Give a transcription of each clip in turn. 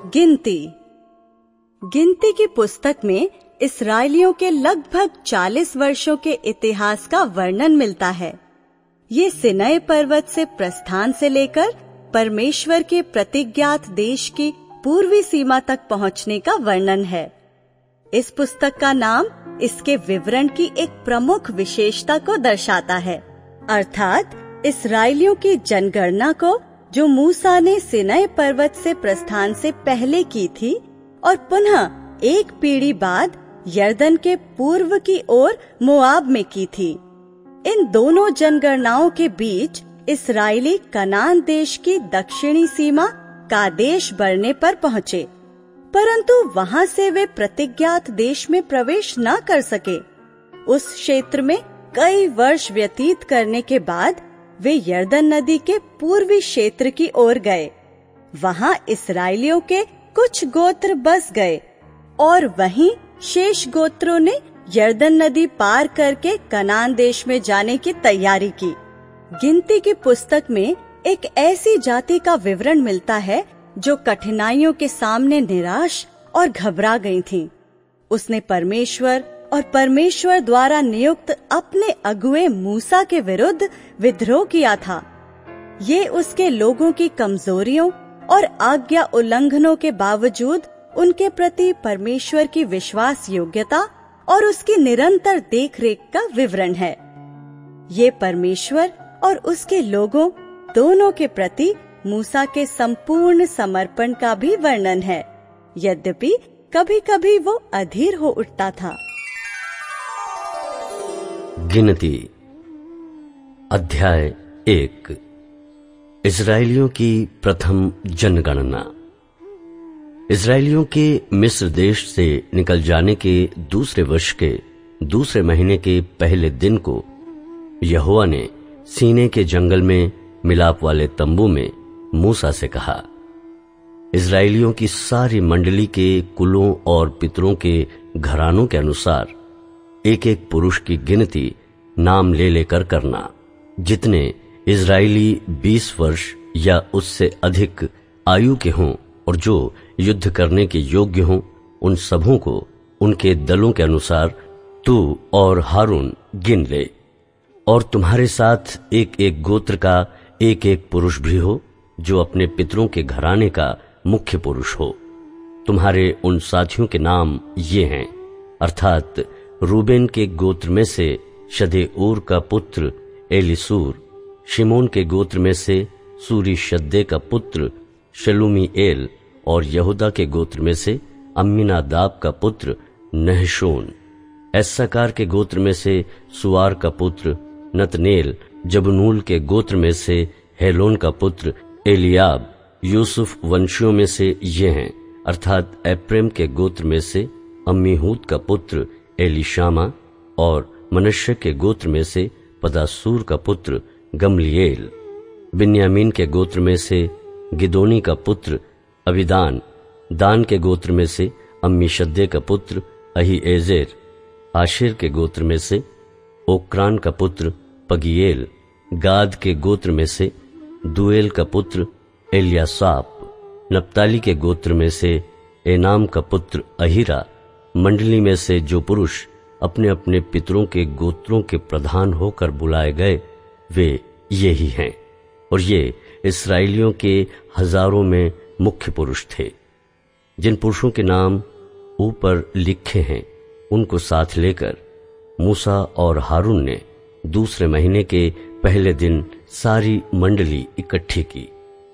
गिनती की पुस्तक में इस्राएलियों के लगभग 40 वर्षों के इतिहास का वर्णन मिलता है। ये सिनै पर्वत से प्रस्थान से लेकर परमेश्वर के प्रतिज्ञात देश की पूर्वी सीमा तक पहुंचने का वर्णन है। इस पुस्तक का नाम इसके विवरण की एक प्रमुख विशेषता को दर्शाता है, अर्थात इस्राएलियों की जनगणना को जो मूसा ने सिनै पर्वत से प्रस्थान से पहले की थी और पुनः एक पीढ़ी बाद यर्दन के पूर्व की ओर मोआब में की थी। इन दोनों जनगणनाओं के बीच इस्राएली कनान देश की दक्षिणी सीमा कादेश बरने पर पहुँचे, परंतु वहां से वे प्रतिज्ञात देश में प्रवेश न कर सके। उस क्षेत्र में कई वर्ष व्यतीत करने के बाद वे यर्दन नदी के पूर्वी क्षेत्र की ओर गए। वहां इस्राएलियों के कुछ गोत्र बस गए और वहीं शेष गोत्रों ने यर्दन नदी पार करके कनान देश में जाने की तैयारी की। गिनती की पुस्तक में एक ऐसी जाति का विवरण मिलता है जो कठिनाइयों के सामने निराश और घबरा गई थी। उसने परमेश्वर और परमेश्वर द्वारा नियुक्त अपने अगुए मूसा के विरुद्ध विद्रोह किया था। ये उसके लोगों की कमजोरियों और आज्ञा उल्लंघनों के बावजूद उनके प्रति परमेश्वर की विश्वास योग्यता और उसकी निरंतर देखरेख का विवरण है। ये परमेश्वर और उसके लोगों दोनों के प्रति मूसा के संपूर्ण समर्पण का भी वर्णन है, यद्यपि कभी कभी वो अधीर हो उठता था। गिनती अध्याय 1। इस्राएलियों की प्रथम जनगणना। इस्राएलियों के मिस्र देश से निकल जाने के दूसरे वर्ष के दूसरे महीने के पहले दिन को यहोवा ने सीनै के जंगल में मिलाप वाले तंबू में मूसा से कहा, इस्राएलियों की सारी मंडली के कुलों और पितरों के घरानों के अनुसार एक एक पुरुष की गिनती नाम ले लेकर करना। जितने इस्राएली 20 वर्ष या उससे अधिक आयु के हों और जो युद्ध करने के योग्य हों, उन सबों को उनके दलों के अनुसार तू और हारून गिन ले। और तुम्हारे साथ एक एक गोत्र का एक एक पुरुष भी हो जो अपने पितरों के घराने का मुख्य पुरुष हो। तुम्हारे उन साथियों के नाम ये हैं, अर्थात रूबेन के गोत्र में से शदेऊर का पुत्र एलीसूर, शिमोन के गोत्र में से सूरी शद्दे का पुत्र शलूमीएल और यहूदा के गोत्र में से अम्मीनादाब का पुत्र नहशोन, इस्साकार के गोत्र में से सुआर का पुत्र नतनेल, जबनूल के गोत्र में से हेलोन का पुत्र एलियाब, यूसुफ वंशियों में से ये हैं, अर्थात एप्रैम के गोत्र में से अम्मीहूद का पुत्र एलीशामा और मनश्शे के गोत्र में से पदासूर का पुत्र गमलीएल, बिन्यामीन के गोत्र में से गिदोनी का पुत्र अबीदान, दान के गोत्र में से अम्मीशद्दे का पुत्र अहीएजेर, आशेर के गोत्र में से ओक्रान का पुत्र पगीएल, गाद के गोत्र में से दुएल का पुत्र एलियासाप, नप्ताली के गोत्र में से एनाम का पुत्र अहीरा। मंडली में से जो पुरुष अपने अपने पितरों के गोत्रों के प्रधान होकर बुलाए गए वे ये ही हैं, और ये इस्राएलियों के हजारों में मुख्य पुरुष थे। जिन पुरुषों के नाम ऊपर लिखे हैं उनको साथ लेकर मूसा और हारून ने दूसरे महीने के पहले दिन सारी मंडली इकट्ठी की।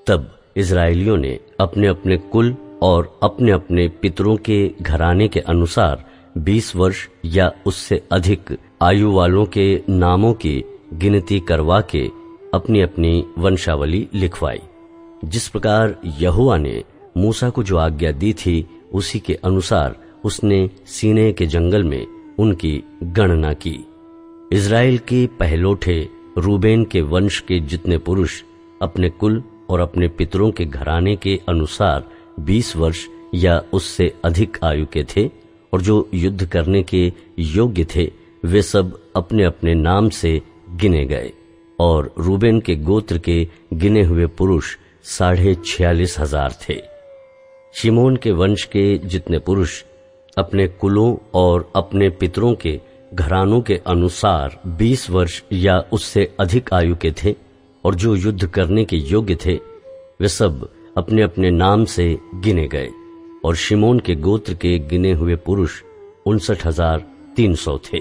तब इस्राएलियों ने अपने अपने कुल और अपने अपने पितरों के घराने के अनुसार 20 वर्ष या उससे अधिक आयु वालों के नामों की गिनती करवा के अपनी अपनी वंशावली लिखवाई। जिस प्रकार यहोवा ने मूसा को जो आज्ञा दी थी उसी के अनुसार उसने सीनै के जंगल में उनकी गणना की। इस्राएल के पहलोठे रूबेन के वंश के जितने पुरुष अपने कुल और अपने पितरों के घराने के अनुसार 20 वर्ष या उससे अधिक आयु के थे और जो युद्ध करने के योग्य थे, वे सब अपने अपने नाम से गिने गए। और रूबेन के गोत्र के गिने हुए पुरुष 46,500 थे। शिमोन के वंश के जितने पुरुष अपने कुलों और अपने पितरों के घरानों के अनुसार 20 वर्ष या उससे अधिक आयु के थे और जो युद्ध करने के योग्य थे, वे सब अपने अपने नाम से गिने गए। और शिमोन के गोत्र के गिने हुए पुरुष 59,300 थे।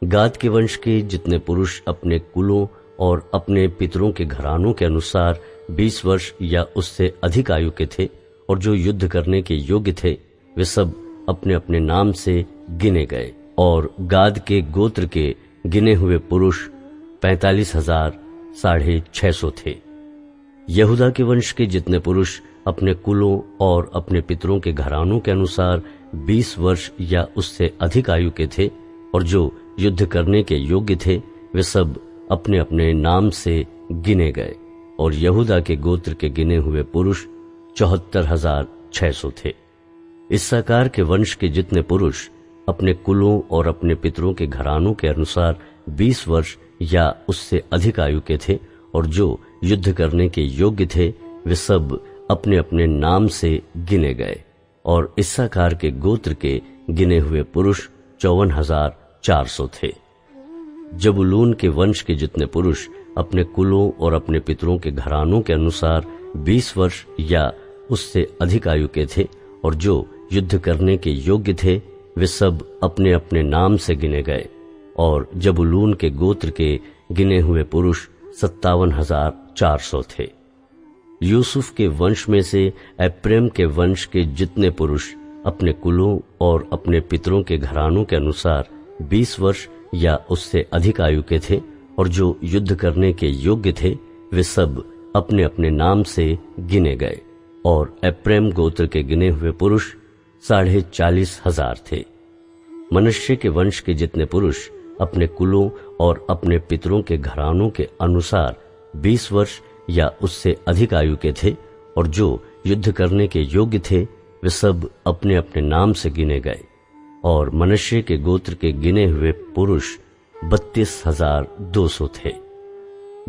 गाद के वंश के जितने पुरुष अपने कुलों और अपने पितरों के घरानों के अनुसार 20 वर्ष या उससे अधिक आयु के थे और जो युद्ध करने के योग्य थे, वे सब अपने अपने नाम से गिने गए। और गाद के गोत्र के गिने हुए पुरुष 45,650 थे। यहूदा के वंश के जितने पुरुष अपने कुलों और अपने पितरों के घरानों के अनुसार 20 वर्ष या उससे अधिक आयु के थे और जो युद्ध करने के योग्य थे, वे सब अपने अपने नाम से गिने गए। और यहूदा के गोत्र के गिने हुए पुरुष 74,600 थे। इस्साकार के वंश के जितने पुरुष अपने कुलों और अपने पितरों के घरानों के अनुसार 20 वर्ष या उससे अधिक आयु के थे और जो युद्ध करने के योग्य थे, वे सब अपने अपने नाम से गिने गए। और इस्साकार के गोत्र के गिने हुए पुरुष 54,400 थे। जबूलून के वंश के जितने पुरुष अपने कुलों और अपने पितरों के घरानों के अनुसार 20 वर्ष या उससे अधिक आयु के थे और जो युद्ध करने के योग्य थे, वे सब अपने अपने नाम से गिने गए। और जबूलून के गोत्र के गिने हुए पुरुष 57,400 थे। यूसुफ के वंश में से एप्रैम के वंश के जितने पुरुष अपने कुलों और अपने पितरों के घरानों के अनुसार 20 वर्ष या उससे अधिक आयु के थे और जो युद्ध करने के योग्य थे, वे सब अपने अपने नाम से गिने गए। और एप्रैम गोत्र के गिने हुए पुरुष 40,500 थे। मनश्शे के वंश के जितने पुरुष अपने कुलों और अपने पितरों के घरानों के अनुसार 20 वर्ष या उससे अधिक आयु के थे और जो युद्ध करने के योग्य थे, वे सब अपने अपने नाम से गिने गए। और मनश्शे के गोत्र के गिने हुए पुरुष 32,200 थे।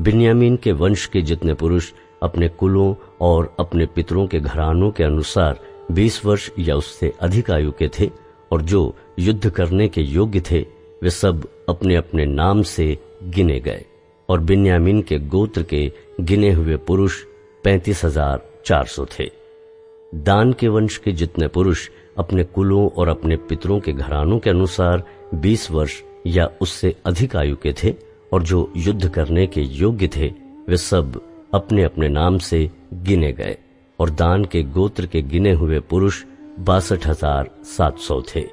बिन्यामीन के वंश के जितने पुरुष अपने कुलों और अपने पितरों के घरानों के अनुसार 20 वर्ष या उससे अधिक आयु के थे और जो युद्ध करने के योग्य थे, वे सब अपने अपने नाम से गिने गए। और बिन्यामीन के गोत्र के गिने हुए पुरुष 35,400 थे। दान के वंश के जितने पुरुष अपने कुलों और अपने पितरों के घरानों के अनुसार 20 वर्ष या उससे अधिक आयु के थे और जो युद्ध करने के योग्य थे, वे सब अपने अपने नाम से गिने गए। और दान के गोत्र के गिने हुए पुरुष 62,700 थे।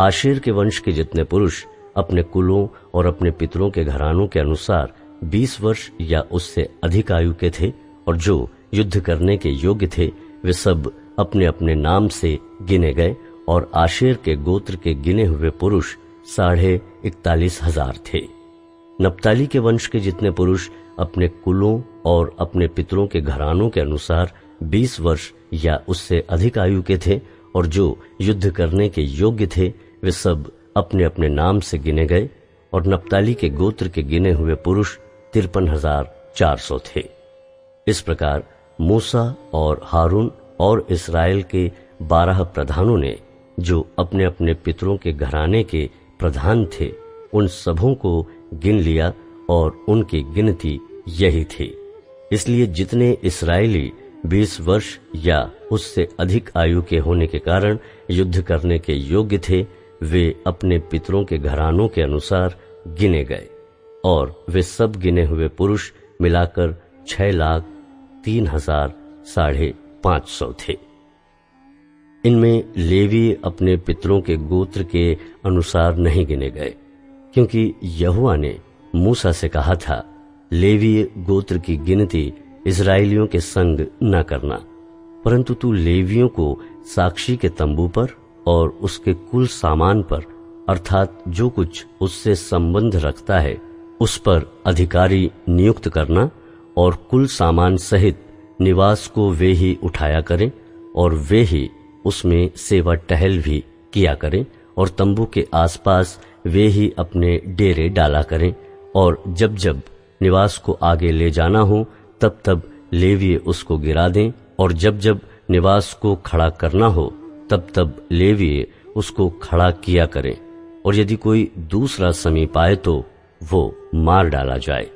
आशेर के वंश के जितने पुरुष अपने कुलों और अपने पितरों के घरानों के अनुसार 20 वर्ष या उससे अधिक आयु के थे और जो युद्ध करने के योग्य थे, वे सब अपने अपने नाम से गिने गए। और आशेर के गोत्र के गिने हुए पुरुष 41,500 थे। नप्ताली के वंश के जितने पुरुष अपने कुलों और अपने पितरों के घरानों के अनुसार 20 वर्ष या उससे अधिक आयु के थे और जो युद्ध करने के योग्य थे, वे सब अपने अपने नाम से गिने गए। और नप्ताली के गोत्र के गिने हुए पुरुष 53,400 थे। इस प्रकार मूसा और हारून और इस्राएल के 12 प्रधानों ने, जो अपने अपने पितरों के घराने के प्रधान थे, उन सबों को गिन लिया और उनकी गिनती यही थी। इसलिए जितने इस्राएली 20 वर्ष या उससे अधिक आयु के होने के कारण युद्ध करने के योग्य थे, वे अपने पितरों के घरानों के अनुसार गिने गए। और वे सब गिने हुए पुरुष मिलाकर 6,03,550 थे। इनमें लेवी अपने पितरों के गोत्र के अनुसार नहीं गिने गए, क्योंकि यहोवा ने मूसा से कहा था, लेवी गोत्र की गिनती इस्राएलियों के संग न करना, परंतु तू लेवियों को साक्षी के तंबू पर और उसके कुल सामान पर, अर्थात जो कुछ उससे संबंध रखता है, उस पर अधिकारी नियुक्त करना और कुल सामान सहित निवास को वे ही उठाया करें और वे ही उसमें सेवा टहल भी किया करें और तंबू के आसपास वे ही अपने डेरे डाला करें। और जब जब निवास को आगे ले जाना हो, तब तब लेवीय उसको गिरा दें, और जब जब निवास को खड़ा करना हो तब तब लेवीय उसको खड़ा किया करें, और यदि कोई दूसरा समीप आए तो वो मार डाला जाए।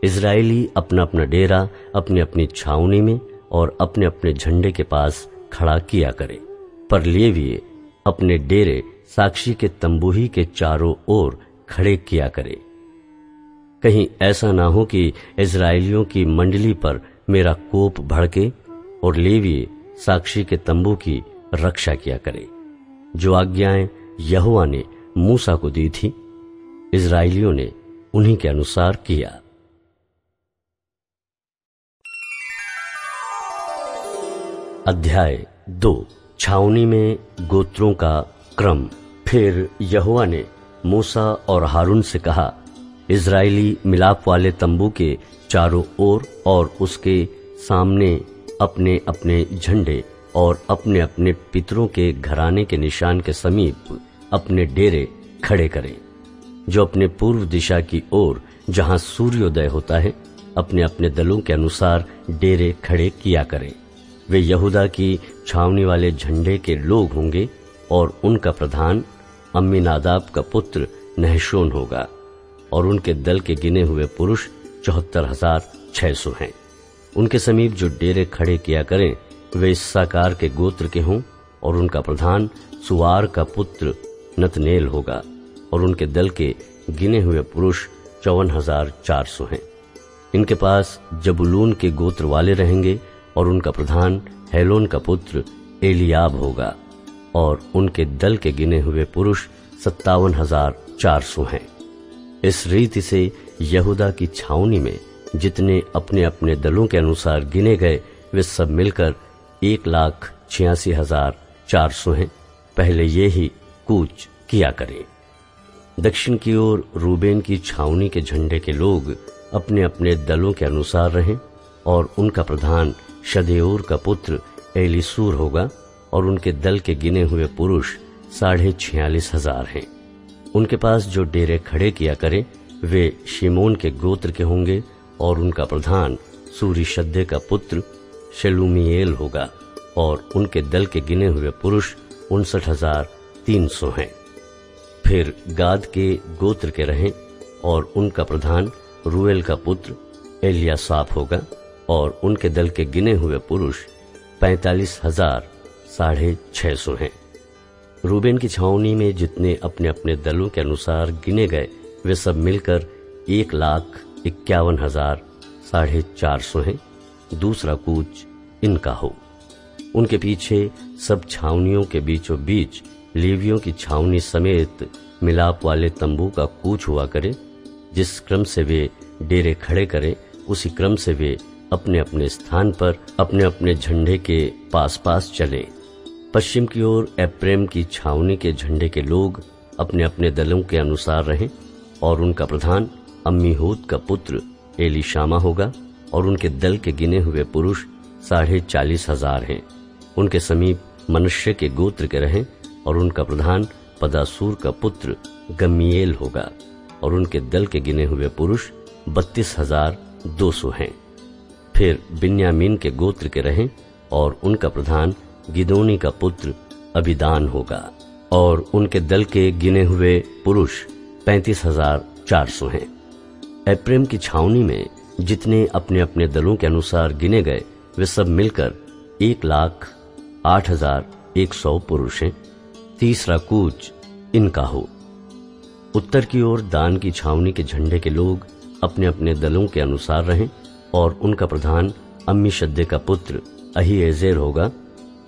इजरायली अपना अपना डेरा अपनी अपनी छावनी में और अपने अपने झंडे के पास खड़ा किया करे, पर लेवीय अपने डेरे साक्षी के तंबू ही के चारों ओर खड़े किया करे। कहीं ऐसा ना हो कि इजरायलियों की मंडली पर मेरा कोप भड़के और लेवीय साक्षी के तंबू की रक्षा किया करे। जो आज्ञाएं यहोवा ने मूसा को दी थी, इजरायलियों ने उन्हीं के अनुसार किया। अध्याय 2। छावनी में गोत्रों का क्रम। फिर यहोवा ने मूसा और हारून से कहा, इजरायली मिलाप वाले तंबू के चारों ओर और उसके सामने अपने अपने झंडे और अपने अपने पितरों के घराने के निशान के समीप अपने डेरे खड़े करें। जो अपने पूर्व दिशा की ओर जहां सूर्योदय होता है अपने अपने दलों के अनुसार डेरे खड़े किया करें। वे यहूदा की छावनी वाले झंडे के लोग होंगे और उनका प्रधान अम्मीनादाब का पुत्र नहशोन होगा, और उनके दल के गिने हुए पुरुष 74,600 हैं। उनके समीप जो डेरे खड़े किया करें वे इस्साकार के गोत्र के हों, और उनका प्रधान सुआर का पुत्र नतनेल होगा, और उनके दल के गिने हुए पुरुष 54,400 हैं। इनके पास जबूलून के गोत्र वाले रहेंगे, और उनका प्रधान हेलोन का पुत्र एलियाब होगा, और उनके दल के गिने हुए पुरुष 57,400 हैं। इस रीति से यहूदा की छावनी में जितने अपने अपने दलों के अनुसार गिने गए वे सब मिलकर 1,86,400 हैं। पहले ये ही कूच किया करें। दक्षिण की ओर रूबेन की छावनी के झंडे के लोग अपने अपने दलों के अनुसार रहें, और उनका प्रधान शदेऊर का पुत्र एलीसूर होगा, और उनके दल के गिने हुए पुरुष 46,500 हैं। उनके पास जो डेरे खड़े किया करे वे शिमोन के गोत्र के होंगे, और उनका प्रधान सूरीशद्दे का पुत्र शेलुमिएल होगा, और उनके दल के गिने हुए पुरुष 59,300 हैं। फिर गाद के गोत्र के रहें, और उनका प्रधान रूएल का पुत्र एलियासाप होगा, और उनके दल के गिने हुए पुरुष 45,650 हैं। रूबेन की छावनी में जितने अपने अपने दलों के अनुसार गिने गए वे सब मिलकर 1,51,450 हैं। दूसरा कूच इनका हो। उनके पीछे सब छावनियों के बीचों बीच लेवियों की छावनी समेत मिलाप वाले तंबू का कूच हुआ करे। जिस क्रम से वे डेरे खड़े करें उसी क्रम से वे अपने अपने स्थान पर अपने अपने झंडे के पास पास चले। पश्चिम की ओर एप्रेम की छावनी के झंडे के लोग अपने अपने दलों के अनुसार रहें, और उनका प्रधान अम्मीहूद का पुत्र एलीशामा होगा, और उनके दल के गिने हुए पुरुष 40,500 हैं। उनके समीप मनुष्य के गोत्र के रहें, और उनका प्रधान पदासूर का पुत्र गम्मीएल होगा, और उनके दल के गिने हुए पुरुष 32,200 हैं। फिर बिन्यामीन के गोत्र के रहें, और उनका प्रधान गिदोनी का पुत्र अबीदान होगा, और उनके दल के गिने हुए पुरुष 35,400 हैं। एप्रेम की छावनी में जितने अपने अपने दलों के अनुसार गिने गए वे सब मिलकर 1,08,100 पुरुष हैं। तीसरा कूच इनका हो। उत्तर की ओर दान की छावनी के झंडे के लोग अपने अपने दलों के अनुसार रहें, और उनका प्रधान अम्मीशद्दे का पुत्र अहीएजेर होगा,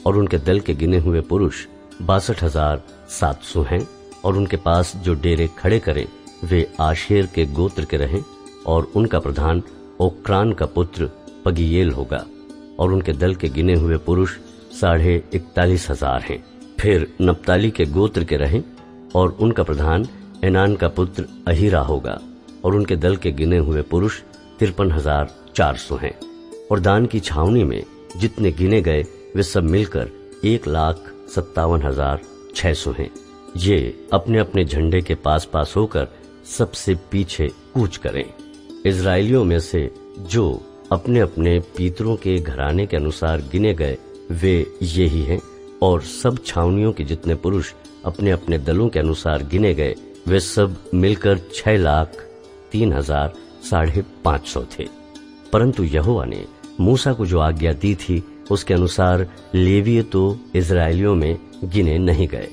और उनके दल के गिने हुए पुरुष 62,700 हैं। और उनके पास जो डेरे खड़े करें वे आशेर के गोत्र के रहें, और उनका प्रधान ओक्रान का पुत्र पगीएल होगा, और उनके दल के गिने हुए पुरुष 41,500 हैं। फिर नप्ताली के गोत्र के रहें, और उनका प्रधान एनान का पुत्र अहीरा होगा, और उनके दल के गिने हुए पुरुष 53,400 हैं। और दान की छावनी में जितने गिने गए वे सब मिलकर 1,57,600 हैं। ये अपने अपने झंडे के पास पास होकर सबसे पीछे कूच करें। इजरायलियों में से जो अपने अपने पितरों के घराने के अनुसार गिने गए वे ये ही हैं, और सब छावनियों के जितने पुरुष अपने अपने दलों के अनुसार गिने गए वे सब मिलकर 6,03,550 थे। परंतु यहोवा ने मूसा को जो आज्ञा दी थी उसके अनुसार लेवीय तो इजराइलियों में गिने नहीं गए।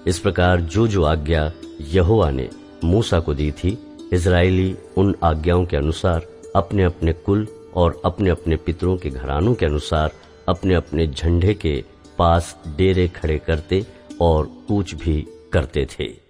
इस प्रकार जो जो आज्ञा यहोवा ने मूसा को दी थी, इजराइली उन आज्ञाओं के अनुसार अपने अपने कुल और अपने अपने पितरों के घरानों के अनुसार अपने अपने झंडे के पास डेरे खड़े करते और कूच भी करते थे।